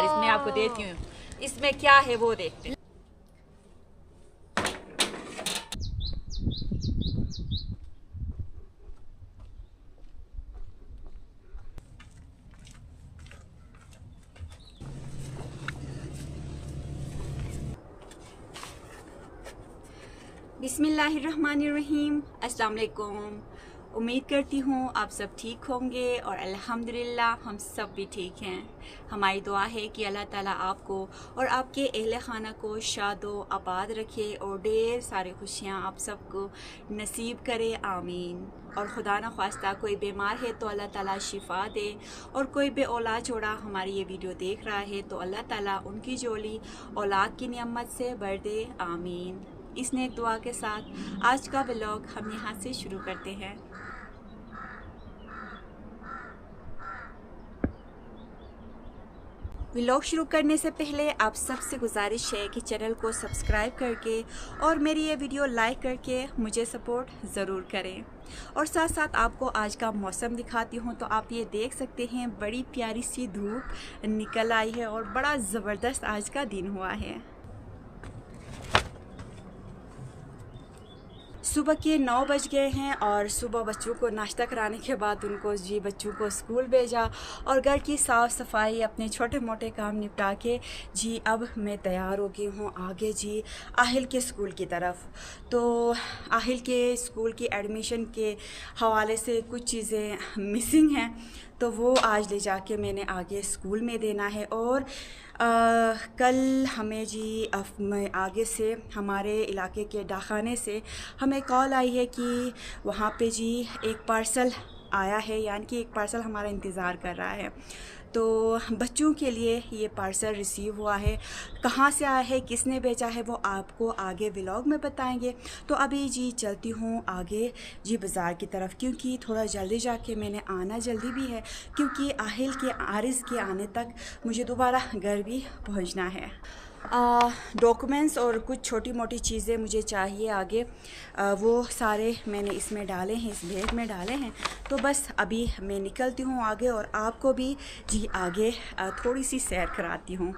यार, इसमें आपको देती हूँ इसमें क्या है वो देखते हैं। बिस्मिल्लाहिर्रहमानिर्रहीम, अस्सलाम वालेकुम। उम्मीद करती हूँ आप सब ठीक होंगे और अल्हम्दुलिल्लाह हम सब भी ठीक हैं। हमारी दुआ है कि अल्लाह ताला आपको और आपके अहले खाना को शादो आबाद रखे और ढेर सारी खुशियाँ आप सबको नसीब करे, आमीन। और खुदा न ख्वास्ता कोई बीमार है तो अल्लाह ताला शिफा दे, और कोई बे औलाद छोड़ा हमारी ये वीडियो देख रहा है तो अल्लाह ताला उनकी जोली औलाद की नियमत से भर दे, आमीन। इस नेक दुआ के साथ आज का व्लॉग हम यहाँ से शुरू करते हैं। व्लॉग शुरू करने से पहले आप सबसे गुजारिश है कि चैनल को सब्सक्राइब करके और मेरी ये वीडियो लाइक करके मुझे सपोर्ट ज़रूर करें। और साथ साथ आपको आज का मौसम दिखाती हूँ। तो आप ये देख सकते हैं बड़ी प्यारी सी धूप निकल आई है और बड़ा ज़बरदस्त आज का दिन हुआ है। सुबह के 9 बज गए हैं और सुबह बच्चों को नाश्ता कराने के बाद उनको बच्चों को स्कूल भेजा और घर की साफ़ सफाई अपने छोटे मोटे काम निपटा के अब मैं तैयार हो गई हूँ आगे आहिल के स्कूल की तरफ। तो आहिल के स्कूल की एडमिशन के हवाले से कुछ चीज़ें मिसिंग हैं, तो वो आज ले जाके मैंने आगे स्कूल में देना है। और कल हमें आगे से हमारे इलाके के डाकखाने से हमें कॉल आई है कि वहाँ पे एक पार्सल आया है, यानी कि एक पार्सल हमारा इंतज़ार कर रहा है। तो बच्चों के लिए ये पार्सल रिसीव हुआ है। कहाँ से आया है, किसने भेजा है, वो आपको आगे व्लॉग में बताएंगे। तो अभी चलती हूँ आगे बाज़ार की तरफ, क्योंकि थोड़ा जल्दी जाके मैंने आना जल्दी भी है, क्योंकि आहिल के आरिज़ के आने तक मुझे दोबारा घर भी पहुँचना है। डॉक्यूमेंट्स और कुछ छोटी मोटी चीज़ें मुझे चाहिए आगे, वो सारे मैंने इसमें डाले हैं, इस बैग में डाले हैं। तो बस अभी मैं निकलती हूँ आगे और आपको भी आगे थोड़ी सी सैर कराती हूँ।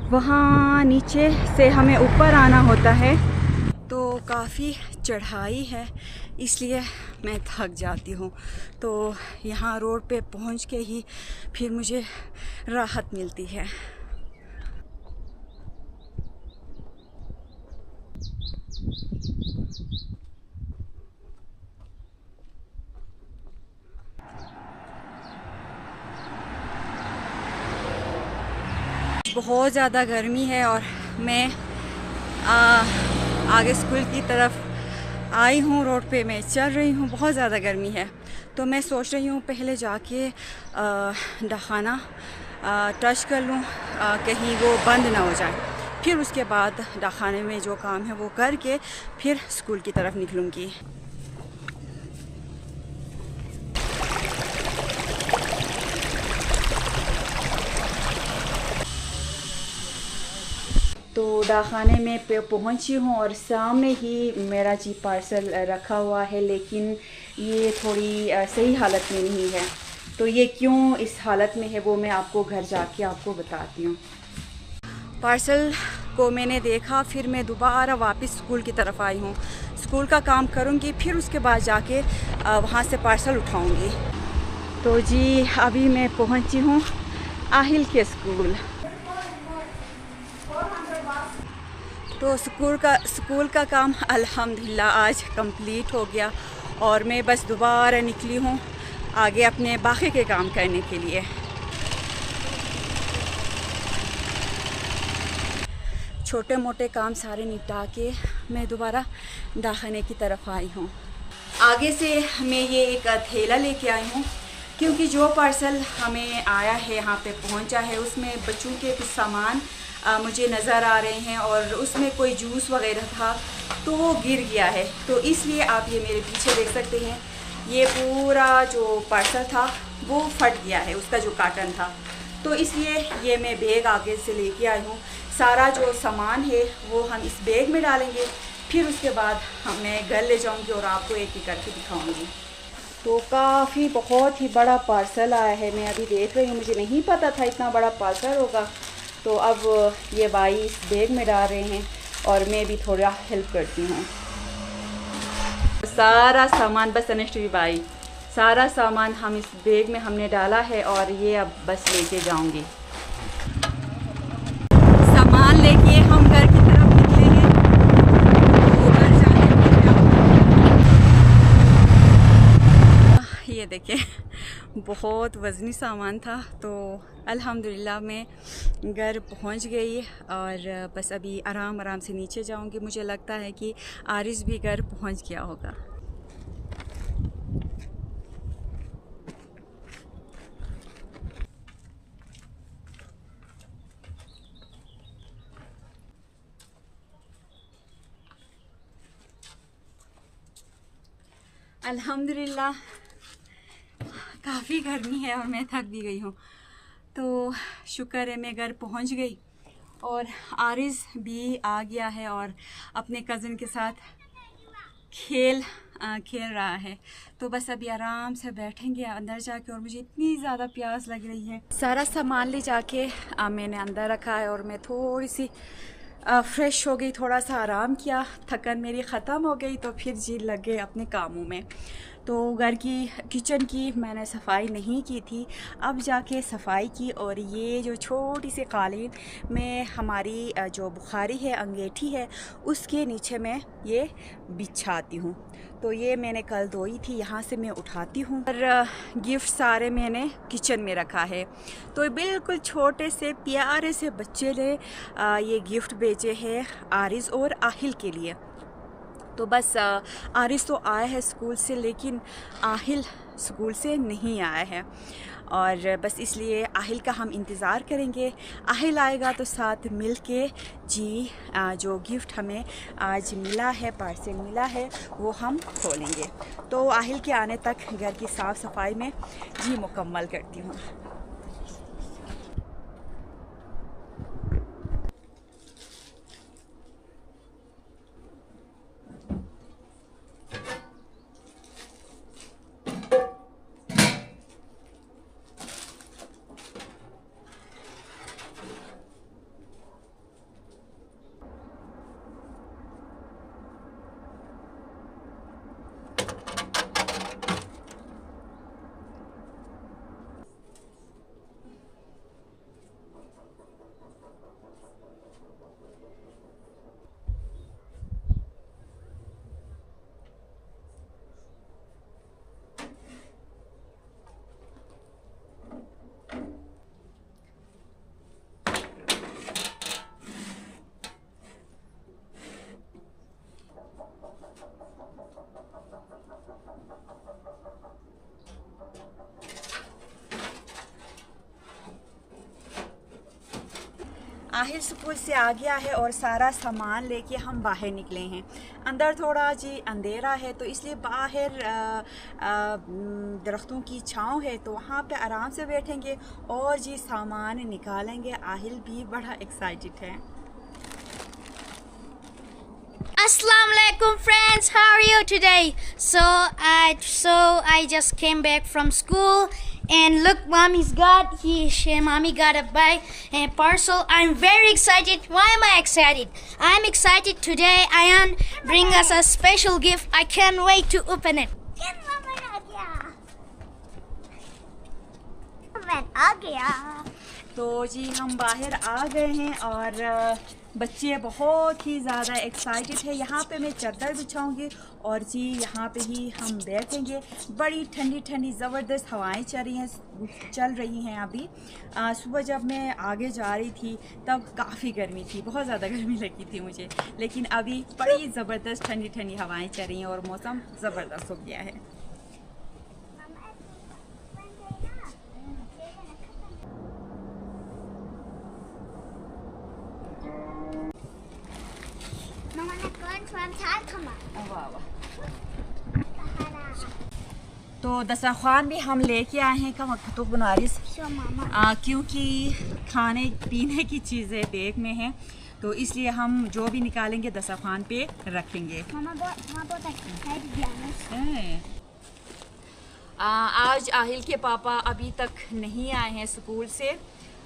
वहाँ नीचे से हमें ऊपर आना होता है, तो काफ़ी चढ़ाई है, इसलिए मैं थक जाती हूँ। तो यहाँ रोड पे पहुँच के ही फिर मुझे राहत मिलती है। बहुत ज़्यादा गर्मी है और मैं आगे स्कूल की तरफ आई हूँ। रोड पे मैं चल रही हूँ, बहुत ज़्यादा गर्मी है। तो मैं सोच रही हूँ पहले जाके डाकखाना टच कर लूँ, कहीं वो बंद ना हो जाए, फिर उसके बाद डाकखाने में जो काम है वो करके फिर स्कूल की तरफ निकलूँगी। तो डाकखाने में पहुंची हूँ और सामने ही मेरा पार्सल रखा हुआ है, लेकिन ये थोड़ी सही हालत में नहीं है। तो ये क्यों इस हालत में है वो मैं आपको घर जाके आपको बताती हूँ। पार्सल को मैंने देखा, फिर मैं दोबारा वापस स्कूल की तरफ आई हूँ। स्कूल का काम करूँगी, फिर उसके बाद जाके वहाँ से पार्सल उठाऊँगी। तो अभी मैं पहुँची हूँ आहिल के स्कूल। तो स्कूल का काम अल्हम्दुलिल्लाह आज कंप्लीट हो गया और मैं बस दोबारा निकली हूँ आगे अपने बाकी के काम करने के लिए। छोटे मोटे काम सारे निपटा के मैं दोबारा डाकखाने की तरफ आई हूँ। आगे से मैं ये एक थैला लेके आई हूँ, क्योंकि जो पार्सल हमें आया है यहाँ पे पहुँचा है उसमें बच्चों के कुछ सामान मुझे नज़र आ रहे हैं और उसमें कोई जूस वगैरह था तो वो गिर गया है। तो इसलिए आप ये मेरे पीछे देख सकते हैं ये पूरा जो पार्सल था वो फट गया है, उसका जो कार्टन था। तो इसलिए ये मैं बैग आगे से लेके आई हूँ। सारा जो सामान है वो हम इस बैग में डालेंगे, फिर उसके बाद मैं घर ले जाऊँगी और आपको एक एक करके दिखाऊँगी। तो काफ़ी बहुत ही बड़ा पार्सल आया है, मैं अभी देख रही हूँ, मुझे नहीं पता था इतना बड़ा पार्सल होगा। तो अब ये भाई इस बैग में डाल रहे हैं और मैं भी थोड़ा हेल्प करती हूँ। सारा सामान बस अनिश्चित भाई, सारा सामान हम इस बैग में हमने डाला है और ये अब बस लेके जाऊंगी। सामान लेके हम घर की तरफ निकले हैं। तो घर जाने ये देखिए बहुत वज़नी सामान था। तो अल्हम्दुलिल्लाह मैं घर पहुंच गई और बस अभी आराम आराम से नीचे जाऊंगी। मुझे लगता है कि आरिस भी घर पहुंच गया होगा। अल्हम्दुलिल्लाह काफ़ी गर्मी है और मैं थक भी गई हूँ। तो शुक्र है मैं घर पहुँच गई और आरिस भी आ गया है और अपने कज़न के साथ खेल रहा है। तो बस अभी आराम से बैठेंगे अंदर जाके और मुझे इतनी ज़्यादा प्यास लग रही है। सारा सामान ले जाके मैंने अंदर रखा है और मैं थोड़ी सी फ्रेश हो गई, थोड़ा सा आराम किया, थकन मेरी ख़त्म हो गई। तो फिर जी लग गए अपने कामों में। तो घर की किचन की मैंने सफाई नहीं की थी, अब जाके सफाई की और ये जो छोटी सी कालीन में हमारी जो बुखारी है, अंगीठी है, उसके नीचे मैं ये बिछाती हूँ। तो ये मैंने कल धोई थी, यहाँ से मैं उठाती हूँ। और गिफ्ट सारे मैंने किचन में रखा है। तो बिल्कुल छोटे से प्यारे से बच्चे ने ये गिफ्ट भेजे हैं आरिस और आहिल के लिए। तो बस आरिस तो आया है स्कूल से, लेकिन आहिल स्कूल से नहीं आया है और बस इसलिए आहिल का हम इंतज़ार करेंगे। आहिल आएगा तो साथ मिल के जी जो गिफ्ट हमें आज मिला है, पार्सल मिला है, वो हम खोलेंगे। तो आहिल के आने तक घर की साफ़ सफाई में जी मुकम्मल करती हूँ। आहिल स्कूल से आ गया है और सारा सामान लेके हम बाहर निकले हैं। अंदर थोड़ा जी अंधेरा है तो इसलिए बाहर दरख्तों की छांव है, तो वहाँ पे आराम से बैठेंगे और जी सामान निकालेंगे। आहिल भी बड़ा एक्साइटेड है। Assalamu alaikum friends, how are you today? So I just came back from school and look, mommy got a parcel. I'm very excited. Why am I excited? I'm excited today. Ayan bring us a special gift. I can't wait to open it. आ गया। तो जी हम बाहर आ गए हैं और बच्चे बहुत ही ज़्यादा एक्साइटेड है। यहाँ पे मैं चादर बिछाऊंगी और जी यहाँ पे ही हम बैठेंगे। बड़ी ठंडी ठंडी ज़बरदस्त हवाएं चल रही हैं अभी। सुबह जब मैं आगे जा रही थी तब काफ़ी गर्मी थी, बहुत ज़्यादा गर्मी लगी थी मुझे, लेकिन अभी बड़ी ज़बरदस्त ठंडी ठंडी हवाएं चल रही हैं और मौसम ज़बरदस्त हो गया है। तो दस्तरखान भी हम लेके आए हैं कम तो बनारिस क्योंकि खाने पीने की चीज़ें बैग में हैं, तो इसलिए हम जो भी निकालेंगे दस्तरखान पे रखेंगे। आज आहिल के पापा अभी तक नहीं आए हैं स्कूल से,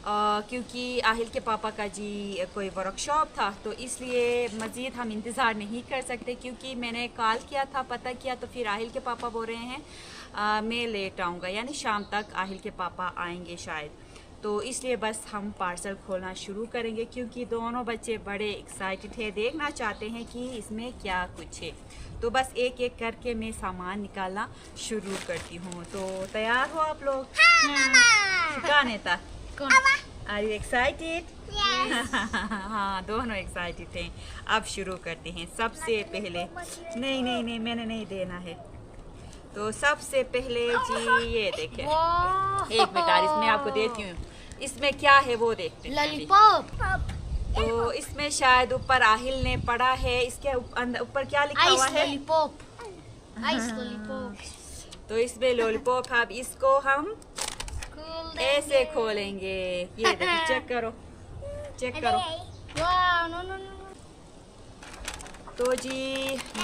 क्योंकि आहिल के पापा का जी कोई वर्कशॉप था, तो इसलिए मज़ीद हम इंतज़ार नहीं कर सकते। क्योंकि मैंने कॉल किया था, पता किया, तो फिर आहिल के पापा बोल रहे हैं मैं लेट आऊँगा, यानी शाम तक आहिल के पापा आएंगे शायद। तो इसलिए बस हम पार्सल खोलना शुरू करेंगे, क्योंकि दोनों बच्चे बड़े एक्साइटेड है, देखना चाहते हैं कि इसमें क्या कुछ है। तो बस एक एक करके मैं सामान निकालना शुरू करती हूँ। तो तैयार हो आप लोग? कौन था? Are you excited? Yes. हाँ, दोनों एक्साइटेड हैं। अब शुरू करते हैं। सबसे पहले नहीं मैंने नहीं देना है। तो सबसे पहले जी ये देखें, एक मिनट इसमें आपको देती हूँ, इसमें क्या है वो देखते हैं। लॉलीपॉप। तो इसमें शायद ऊपर आहिल ने पढ़ा है, इसके ऊपर क्या लिखा हुआ है? लॉलीपॉप। Ice lollipop. तो इसमें लॉलीपॉप, अब इसको हम ऐसे खोलेंगे। ये देखो, चेक करो, चेक करो। नो। तो जी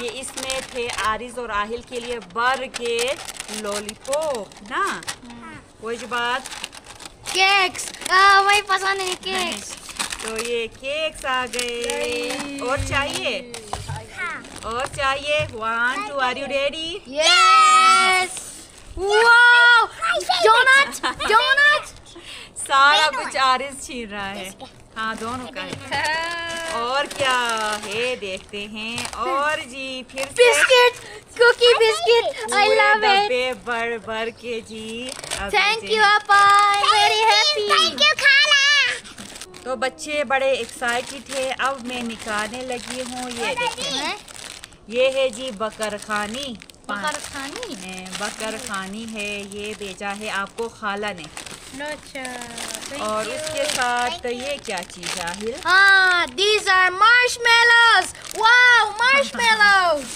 ये इसमें थे आरिज और आहिल के लिए बर्गर लॉलीपॉप ना, कोई जो बात। केक्स, वही पसंद है केक्स। तो ये केक्स आ गए। और चाहिए? और चाहिए? 1 2 are you ready? Yes. Wow, donut. सारा कुछ आरिज छीन रहा है। हाँ, दोनों का है। और क्या है देखते हैं। और जी फिर biscuit, cookie biscuit, I love it. भर के जी। थैंक यू पापा, वेरी हैप्पी। थैंक यू खाला। तो बच्चे बड़े एक्साइटेड थे। अब मैं निकालने लगी हूँ। ये देखें, ये है जी बकरखानी। बकरखानी है, ये भेजा है आपको खाला ने। और उसके साथ ये क्या चीज है? हाँ, these are marshmallows. Wow, marshmallows.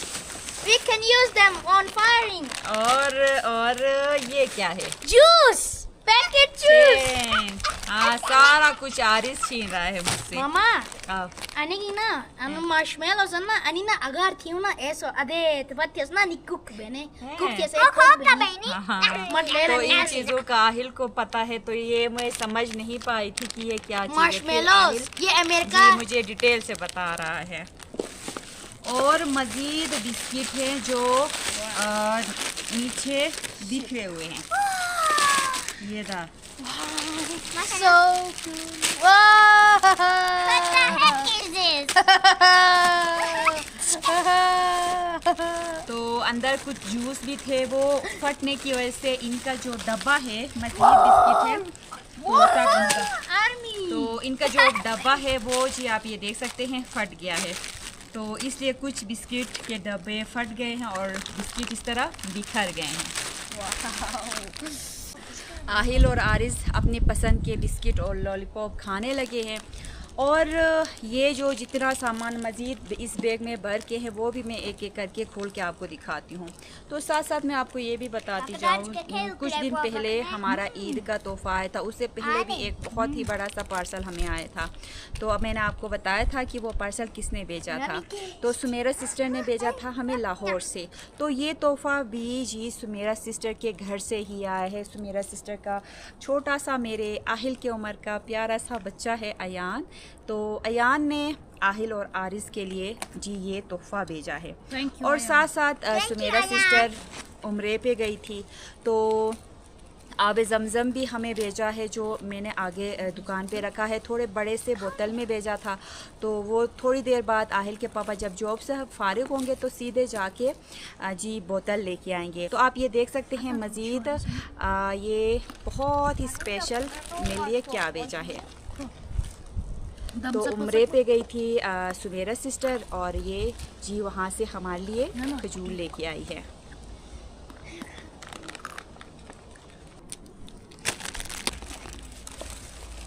We can use them on firing. और ये क्या है? Juice, packet juice. हाँ, सारा कुछ आरिस छीन रहा है मुझसे। Mama, अब ani na, anu marshmallows na, ani na agar thiu na eso ade tebatias na ni cook bene. Cook कैसे? cook का बने? तो इन चीजों का आहिल को पता है, तो ये मैं समझ नहीं पाई थी कि ये क्या चीज है। Marshmallows, ये अमेरिका। जी मुझे डिटेल से बता रहा है। और मजीद बिस्किट हैं जो नीचे बिखरे हुए हैं। ये था। So cool. Wow. What the heck is this? तो अंदर कुछ जूस भी थे, वो फटने की वजह से इनका जो डब्बा है, मजीद बिस्किट है तो इनका जो डब्बा है वो जी आप ये देख सकते हैं फट गया है। तो इसलिए कुछ बिस्किट के डब्बे फट गए हैं और बिस्किट इस तरह बिखर गए हैं। आहिल और आरिज अपनी पसंद के बिस्किट और लॉलीपॉप खाने लगे हैं। और ये जो जितना सामान मज़ीद इस बैग में भर के हैं वो भी मैं एक एक करके खोल के आपको दिखाती हूँ। तो साथ साथ मैं आपको ये भी बताती जाऊँ, कुछ दिन पहले हमारा ईद का तोहफ़ा आया था, उससे पहले भी एक बहुत ही बड़ा सा पार्सल हमें आया था। तो अब मैंने आपको बताया था कि वो पार्सल किसने भेजा था, तो सुमेरा सिस्टर ने भेजा था हमें लाहौर से। तो ये तोहफ़ा भी जी सुमेरा सिस्टर के घर से ही आया है। सुमेरा सिस्टर का छोटा सा मेरे आहिल के उम्र का प्यारा सा बच्चा है अयान। तो अयान ने आहिल और आरिस के लिए जी ये तोहफ़ा भेजा है। और साथ साथ सुमेरा सिस्टर उम्रे पे गई थी तो आब ज़मज़म भी हमें भेजा है, जो मैंने आगे दुकान पे रखा है। थोड़े बड़े से बोतल में भेजा था, तो वो थोड़ी देर बाद आहिल के पापा जब जॉब से फारिग होंगे तो सीधे जाके जी बोतल लेके आएंगे। तो आप ये देख सकते हैं मज़ीद ये बहुत ही स्पेशल मेरे लिए क्या भेजा है। तो उम्रे पे गई थी सुमेरा सिस्टर और ये जी वहाँ से हमारे लिए खजूर लेके आई है।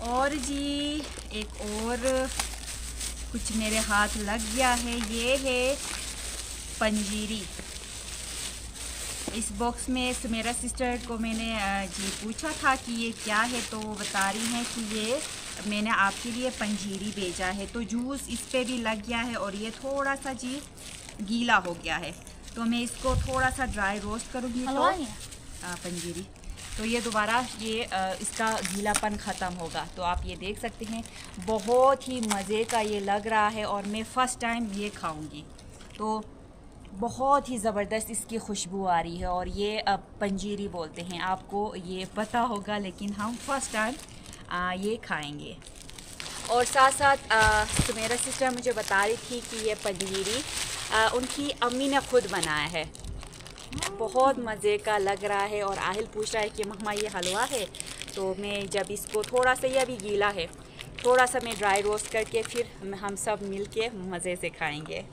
और जी एक और कुछ मेरे हाथ लग गया है, ये है पंजीरी। इस बॉक्स में मेरा सिस्टर को मैंने जी पूछा था कि ये क्या है, तो वो बता रही हैं कि ये मैंने आपके लिए पंजीरी भेजा है। तो जूस इस पे भी लग गया है और ये थोड़ा सा जी गीला हो गया है, तो मैं इसको थोड़ा सा ड्राई रोस्ट करूँगी तो पंजीरी, तो ये दोबारा ये इसका गीलापन ख़त्म होगा। तो आप ये देख सकते हैं बहुत ही मज़े का ये लग रहा है और मैं फ़र्स्ट टाइम ये खाऊंगी, तो बहुत ही ज़बरदस्त इसकी खुशबू आ रही है। और ये पंजीरी बोलते हैं, आपको ये पता होगा, लेकिन हम फर्स्ट टाइम ये खाएंगे। और साथ साथ तो मेरा सिस्टर मुझे बता रही थी कि ये पंजीरी उनकी अम्मी ने खुद बनाया है, बहुत मज़े का लग रहा है। और आहिल पूछ रहा है कि मम्मा ये हलवा है, तो मैं जब इसको थोड़ा सा, ये अभी गीला है, थोड़ा सा मैं ड्राई रोस्ट करके फिर हम सब मिल के मज़े से खाएंगे।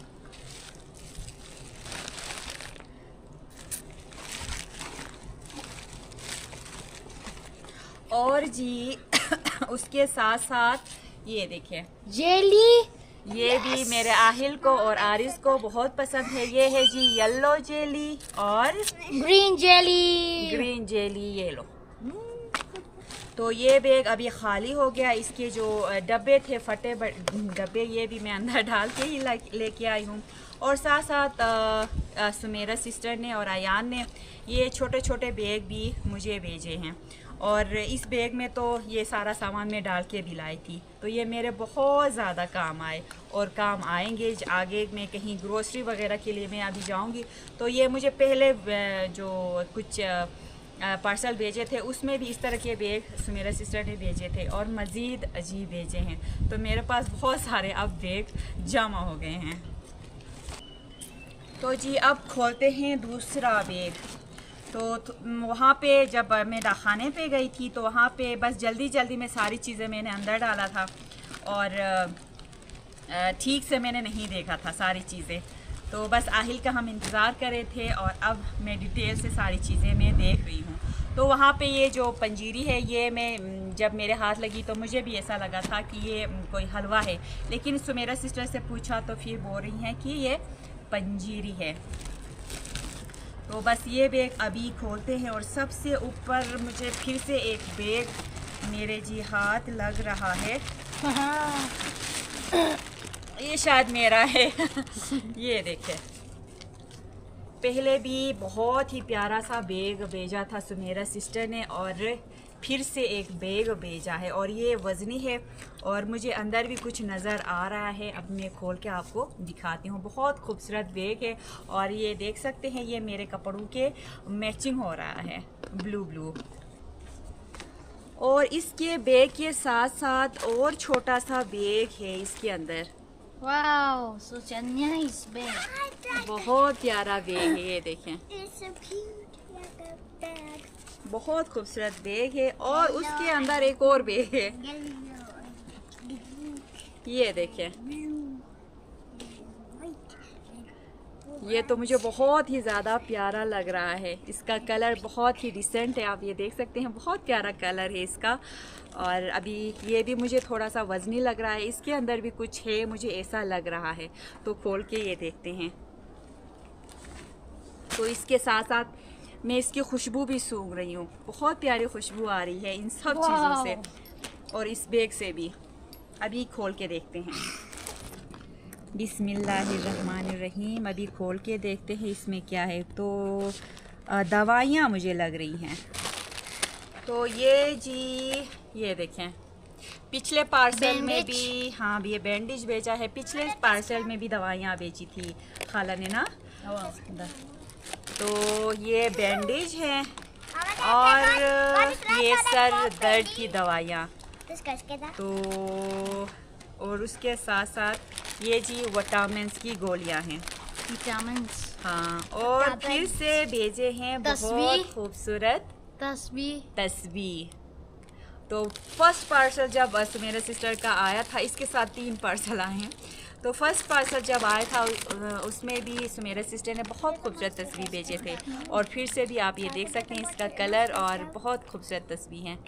और जी उसके साथ साथ ये देखें जेली, ये भी मेरे आहिल को और आरिस को बहुत पसंद है। ये है जी येलो जेली और ग्रीन जेली, ये लो। तो ये बैग अभी खाली हो गया, इसके जो डब्बे थे फटे डब्बे, ये भी मैं अंदर डाल के ही लेके आई हूँ। और साथ साथ सुमेरा सिस्टर ने और आयान ने ये छोटे छोटे बैग भी मुझे भेजे हैं, और इस बैग में तो ये सारा सामान मैं डाल के भी लाई थी, तो ये मेरे बहुत ज़्यादा काम आए और काम आएंगे आगे। मैं कहीं ग्रोसरी वगैरह के लिए मैं अभी जाऊंगी, तो ये मुझे पहले जो कुछ पार्सल भेजे थे उसमें भी इस तरह के बैग मेरा सिस्टर ने भेजे थे और मज़ीद अजीब भेजे हैं, तो मेरे पास बहुत सारे अब बैग जमा हो गए हैं। तो जी अब खोलते हैं दूसरा बैग। तो वहाँ पे जब मैं खाने पे गई थी तो वहाँ पे बस जल्दी जल्दी में सारी चीज़ें मैंने अंदर डाला था और ठीक से मैंने नहीं देखा था सारी चीज़ें, तो बस आहिल का हम इंतज़ार कर रहे थे और अब मैं डिटेल से सारी चीज़ें मैं देख रही हूँ। तो वहाँ पे ये जो पंजीरी है, ये मैं जब मेरे हाथ लगी तो मुझे भी ऐसा लगा था कि ये कोई हलवा है, लेकिन सुमेरा सिस्टर से पूछा तो फिर बोल रही हैं कि ये पंजीरी है। तो बस ये बैग अभी खोलते हैं। और सबसे ऊपर मुझे फिर से एक बैग मेरे जी हाथ लग रहा है, ये शायद मेरा है ये देखें, पहले भी बहुत ही प्यारा सा बैग भेजा था सुमेरा सिस्टर ने और फिर से एक बैग भेजा है और ये वज़नी है और मुझे अंदर भी कुछ नज़र आ रहा है। अब मैं खोल के आपको दिखाती हूँ। बहुत खूबसूरत बैग है और ये देख सकते हैं ये मेरे कपड़ों के मैचिंग हो रहा है, ब्लू। और इसके बैग के साथ साथ और छोटा सा बैग है इसके अंदर। Wow, such a nice bag. बहुत प्यारा बैग है, ये देखें, बहुत खूबसूरत बैग है। और उसके अंदर एक और बैग है, ये देखें, ये तो मुझे बहुत ही ज़्यादा प्यारा लग रहा है। इसका कलर बहुत ही डिसेंट है, आप ये देख सकते हैं, बहुत प्यारा कलर है इसका। और अभी ये भी मुझे थोड़ा सा वज़नी लग रहा है, इसके अंदर भी कुछ है, मुझे ऐसा लग रहा है। तो खोल के ये देखते हैं। तो इसके साथ साथ मैं इसकी खुशबू भी सूंघ रही हूँ, बहुत प्यारी खुशबू आ रही है इन सब चीज़ों से और इस बैग से भी। अभी खोल के देखते हैं। बिस्मिल्लाहिर्रहमानिर्रहीम। अभी खोल के देखते हैं इसमें क्या है। तो दवाइयाँ मुझे लग रही हैं। तो ये जी, ये देखें, पिछले पार्सल में भी, हाँ ये बैंडेज भेजा है, पिछले पार्सल में भी दवाइयाँ भेजी थी खाला ने ना। तो ये बैंडेज है और ये सर दर्द की दवाइयाँ। तो और उसके साथ साथ ये जी विटामिन्स की गोलियां हैं, विटामिन्स। हाँ, और फिर से भेजे हैं बहुत खूबसूरत तस्वीर। तो फर्स्ट पार्सल जब मेरे सिस्टर का आया था, इसके साथ 3 पार्सल आए हैं। तो फर्स्ट पार्सल जब आया था उसमें भी मेरे सिस्टर ने बहुत खूबसूरत तस्वीर भेजे थे और फिर से भी आप ये देख सकते हैं इसका कलर और बहुत खूबसूरत तस्वीर हैं।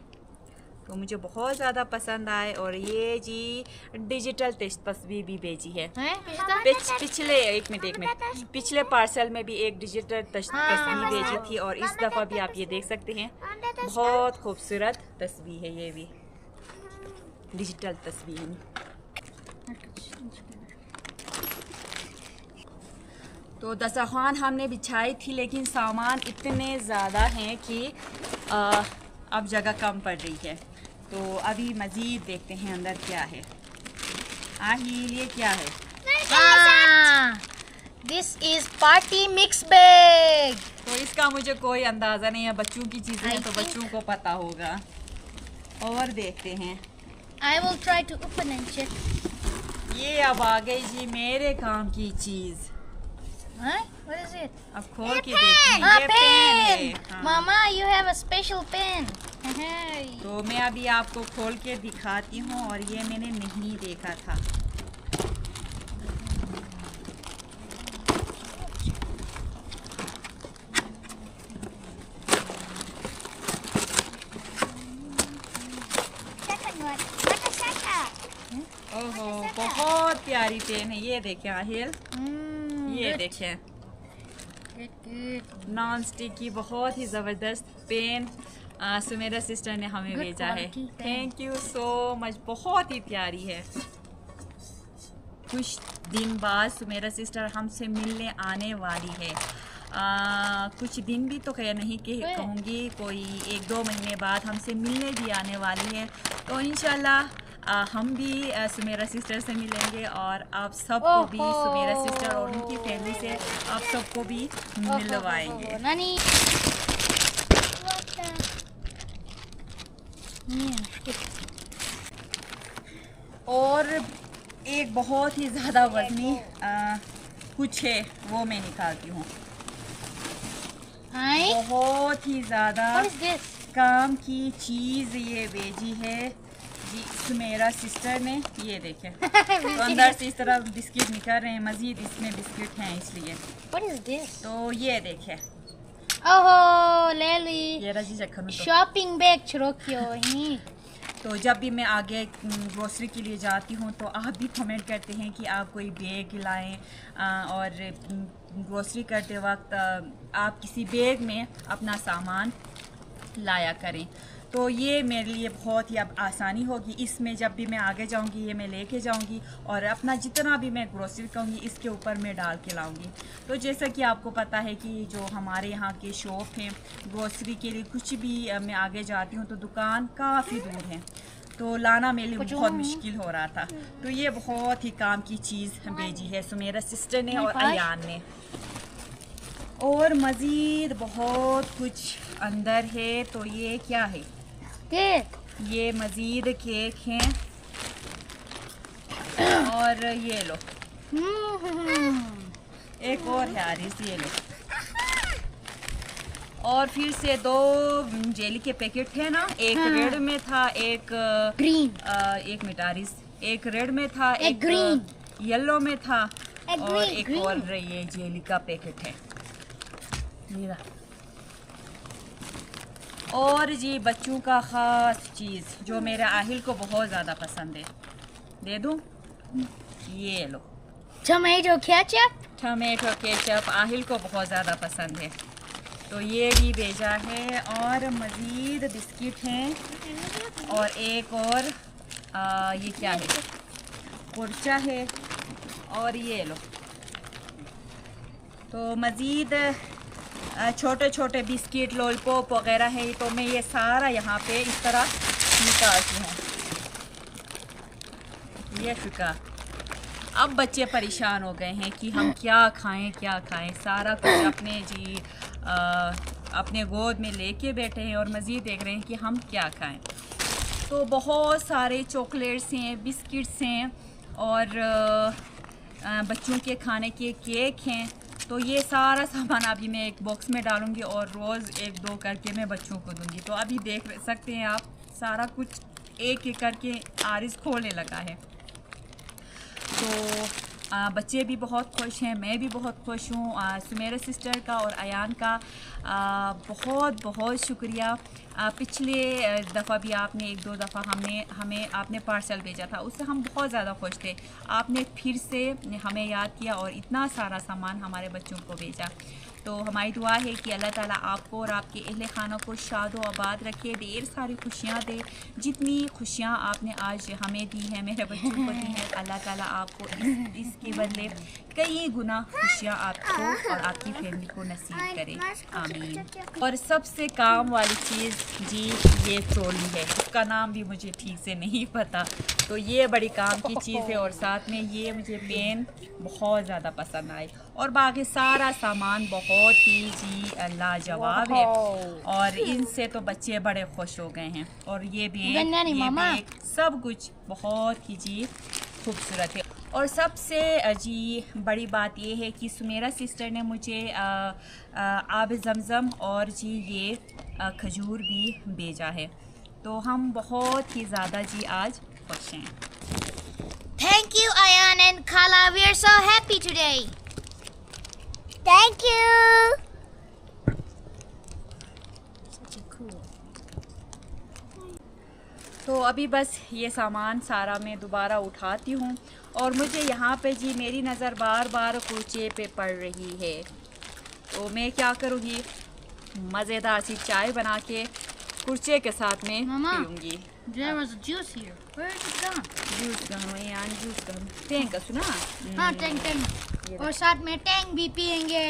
तो मुझे बहुत ज़्यादा पसंद आए। और ये जी डिजिटल तस्वीर भी भेजी है। पिछले एक मिनट पिछले पार्सल में भी एक डिजिटल तस्वीर भेजी थी और इस दफ़ा भी आप ये देख सकते हैं, बहुत खूबसूरत तस्वीर है। ये भी डिजिटल तस्वीर। तो दस्तरखान हमने बिछाई थी, लेकिन सामान इतने ज़्यादा हैं कि अब जगह कम पड़ रही है। तो अभी मज़ीद देखते हैं अंदर क्या है। आहिल, ये क्या है? This is party mix bag. तो इसका मुझे कोई अंदाज़ा नहीं है, बच्चों की चीज़ें हैं तो बच्चों को पता होगा। और देखते हैं। I will try to open and check. ये अब आ गई जी मेरे काम की चीज़। What is it? अब खोल के देखते हैं। ये pen. है। हाँ। Mama, you have a special pen. तो मैं अभी आपको खोल के दिखाती हूँ, और ये मैंने नहीं देखा था। ओहो, बहुत प्यारी पेन है। ये देखें आहिल, ये देखें नॉन स्टिक की बहुत ही ज़बरदस्त पेन सुमेरा सिस्टर ने हमें भेजा है। थैंक यू सो मच, बहुत ही प्यारी है। कुछ दिन बाद सुमेरा सिस्टर हमसे मिलने आने वाली है। कुछ दिन भी तो खैर नहीं कहूँगी, कोई 1-2 महीने बाद हमसे मिलने भी आने वाली है। तो इंशाल्लाह हम भी सुमेरा सिस्टर से मिलेंगे, और आप सबको भी सुमेरा सिस्टर और उनकी फैमिली से आप सबको भी मिलवाएंगे। नानी और एक बहुत ही ज़्यादा वजनी कुछ है, वो मैं निकालती हूँ। बहुत ही ज़्यादा काम की चीज़ ये भेजी है जी सुमेरा सिस्टर ने। ये देखें तो अंदर से इस तरह बिस्किट निकल रहे हैं, मजीद इसमें बिस्किट हैं इसलिए। What is this? तो ये देखें, ओहो लेली, ये रजी जखन तो। शॉपिंग बैग छुड़कियो ही। तो जब भी मैं आगे ग्रोसरी के लिए जाती हूँ तो आप भी कमेंट करते हैं कि आप कोई बैग लाएं, और ग्रोसरी करते वक्त आप किसी बैग में अपना सामान लाया करें। तो ये मेरे लिए बहुत ही अब आसानी होगी। इसमें जब भी मैं आगे जाऊंगी ये मैं लेके जाऊंगी, और अपना जितना भी मैं ग्रोसरी कहूँगी इसके ऊपर मैं डाल के लाऊंगी। तो जैसा कि आपको पता है कि जो हमारे यहाँ के शॉप हैं ग्रोसरी के लिए, कुछ भी मैं आगे जाती हूँ तो दुकान काफ़ी दूर है, तो लाना मेरे लिए बहुत मुश्किल हो रहा था। तो ये बहुत ही काम की चीज़ भेजी है सुमेरा सिस्टर ने और अयान ने। और मज़ीद बहुत कुछ अंदर है। तो ये क्या है? केक। ये मज़ीद केक हैं, और ये लो एक और है आरिस, ये लो। और फिर से 2 जेली के पैकेट थे ना, एक रेड में था, एक ग्रीन, एक मिनट आरिस, एक रेड में था, एक ग्रीन, येलो में था, और एक ग्रीन। और ये जेली का पैकेट है। ये और जी बच्चों का ख़ास चीज़ जो मेरे आहिल को बहुत ज़्यादा पसंद है, दे दूँ? ये लो, tomato ketchup. Tomato ketchup Aahil को बहुत ज़्यादा पसंद है, तो ये भी भेजा है। और मज़ीद बिस्किट हैं, और एक और ये क्या है? कुरचा है, और ये लो। तो मज़ीद छोटे छोटे बिस्किट लॉलीपॉप वगैरह है, तो मैं ये सारा यहाँ पे इस तरह निकालती हूँ। ये शुक्र, अब बच्चे परेशान हो गए हैं कि हम क्या खाएं। सारा कुछ अपने जी अपने गोद में लेके बैठे हैं और मज़ीद देख रहे हैं कि हम क्या खाएं। तो बहुत सारे चॉकलेट्स हैं, बिस्किट्स हैं, और बच्चों के खाने के केक हैं। तो ये सारा सामान अभी मैं एक बॉक्स में डालूंगी और रोज़ 1-2 करके मैं बच्चों को दूंगी। तो अभी देख सकते हैं आप, सारा कुछ एक एक करके आरिस खोलने लगा है। तो बच्चे भी बहुत खुश हैं, मैं भी बहुत खुश हूँ। सुमेरा सिस्टर का और अयान का बहुत बहुत शुक्रिया। पिछले दफ़ा भी आपने एक दो दफ़ा हमें आपने पार्सल भेजा था, उससे हम बहुत ज़्यादा खुश थे। आपने फिर से हमें याद किया और इतना सारा सामान हमारे बच्चों को भेजा। तो हमारी दुआ है कि अल्लाह ताला आपको और आपके अहले खाना को शाद व आबाद रखे, ढेर सारी खुशियाँ दे। जितनी खुशियाँ आपने आज हमें दी हैं, मेरे बच्चों को दी हैं, अल्लाह ताला आपको इसके बदले कई गुना खुशियाँ आपको और आपकी फैमिली को नसीब करे, आमीन। और सबसे काम वाली चीज़ जी ये ट्रॉली है, उसका नाम भी मुझे ठीक से नहीं पता, तो ये बड़ी काम की चीज़ है। और साथ में ये मुझे पेन बहुत ज़्यादा पसंद आए और बाकी सारा सामान बहुत ही जी लाजवाब है और इनसे तो बच्चे बड़े खुश हो गए हैं। और ये बैग सब कुछ बहुत ही जी खूबसूरत है। और सबसे जी बड़ी बात ये है कि सुमेरा सिस्टर ने मुझे आब ज़मज़म और जी ये खजूर भी भेजा है, तो हम बहुत ही ज़्यादा जी आज खुश हैं। Thank you, Ayan and Kala. We are so happy today. Thank you. Such a cool. तो अभी बस ये सामान सारा मैं दोबारा उठाती हूँ और मुझे यहाँ पे जी मेरी नज़र बार बार कुर्चे पे पड़ रही है, तो मैं क्या करूँगी, मज़ेदार सी चाय बना के कुर्चे के साथ में पीऊँगी। There was juice here. Where is it gone? Juice कहूँ यार, जूस कहूँ टेंग का सुना। हाँ टैंग और साथ में टैंग भी पियेंगे।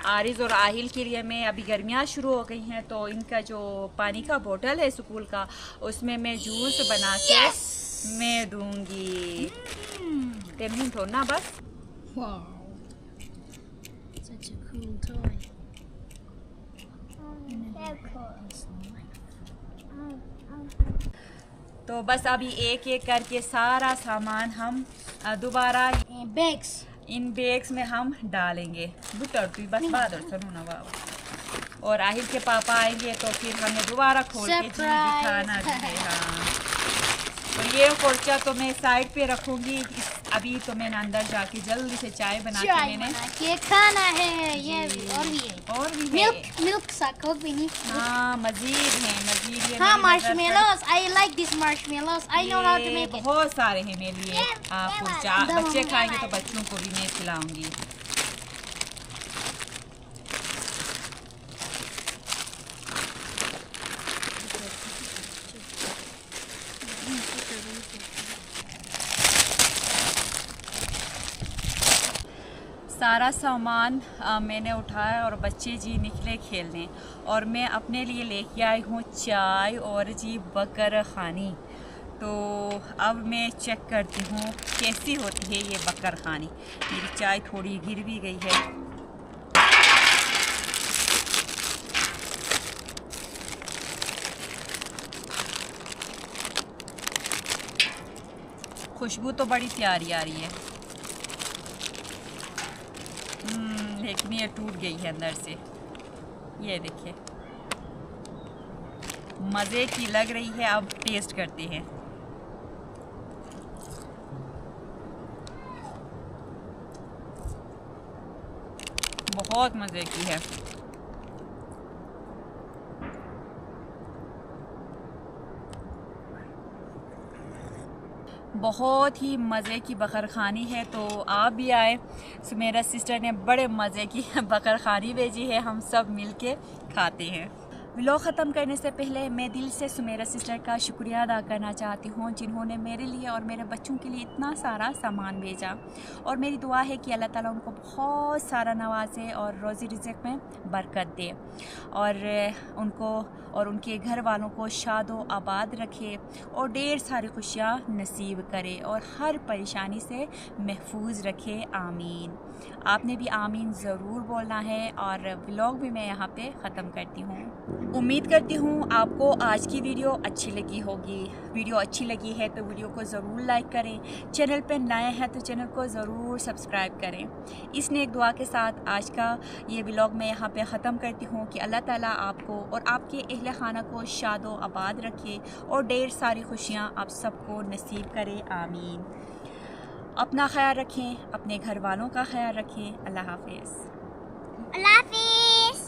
आरिज और आहिल के लिए मैं अभी गर्मियाँ शुरू हो गई हैं, तो इनका जो पानी का बोतल है स्कूल का, उसमें मैं जूस बना के मैं दूंगी। टेम्पिंग थोड़ा ना बस। Wow. Such a cool toy. तो बस अभी एक एक करके सारा सामान हम दोबारा Bags. इन बैग्स में हम डालेंगे। बुटर तू बस बादल सुनो ना बाबा। और आहिल के पापा आएंगे तो फिर हमें दोबारा खोल के जी दिखाना है। हाँ, तो ये कुर्चा तो मैं साइड पे रखूंगी। अभी तो मैंने अंदर जाके जल्दी से चाय बना के खाना है। ये और भी है मिल्क सा कोक भी नहीं। हाँ मजीद है। हाँ marshmallows. I like these marshmallows. I know how to make it. बहुत सारे हैं मेरे लिए कुर्चा। बच्चे खाएंगे तो बच्चों को भी मैं खिलाऊंगी। सारा सामान मैंने उठाया और बच्चे जी निकले खेलने और मैं अपने लिए लेके आई हूँ चाय और जी बकर खानी। तो अब मैं चेक करती हूँ कैसी होती है ये बकर खानी। मेरी चाय थोड़ी गिर भी गई है। खुशबू तो बड़ी प्यारी आ रही है, लेकिन ये टूट गई है अंदर से। ये देखिए मज़े की लग रही है। अब टेस्ट करते हैं। बहुत मज़े की है। बहुत ही मज़े की बकरखानी है, तो आप भी आए। सुमेरा सिस्टर ने बड़े मज़े की बकरखानी भेजी है, हम सब मिलके खाते हैं। व्लॉग ख़त्म करने से पहले मैं दिल से सुमेरा सिस्टर का शुक्रिया अदा करना चाहती हूँ, जिन्होंने मेरे लिए और मेरे बच्चों के लिए इतना सारा सामान भेजा। और मेरी दुआ है कि अल्लाह ताला उनको बहुत सारा नवाजे और रोज़ी रिज़्क़ में बरकत दे और उनको और उनके घर वालों को शादो आबाद रखे और ढेर सारी खुशियाँ नसीब करे और हर परेशानी से महफूज रखे, आमीन। आपने भी आमीन ज़रूर बोलना है। और व्लॉग भी मैं यहाँ पे ख़त्म करती हूँ। उम्मीद करती हूँ आपको आज की वीडियो अच्छी लगी होगी। वीडियो अच्छी लगी है तो वीडियो को ज़रूर लाइक करें। चैनल पर नए हैं तो चैनल को ज़रूर सब्सक्राइब करें। इस नेक दुआ के साथ आज का ये व्लॉग मैं यहाँ पे ख़त्म करती हूँ कि अल्लाह ताला आपको और आपके अहले खाना को शादो आबाद रखे और ढेर सारी खुशियाँ आप सबको नसीब करे, आमीन। अपना ख्याल रखें, अपने घर वालों का ख्याल रखें। अल्लाह हाफिज़। अल्लाह हाफिज़।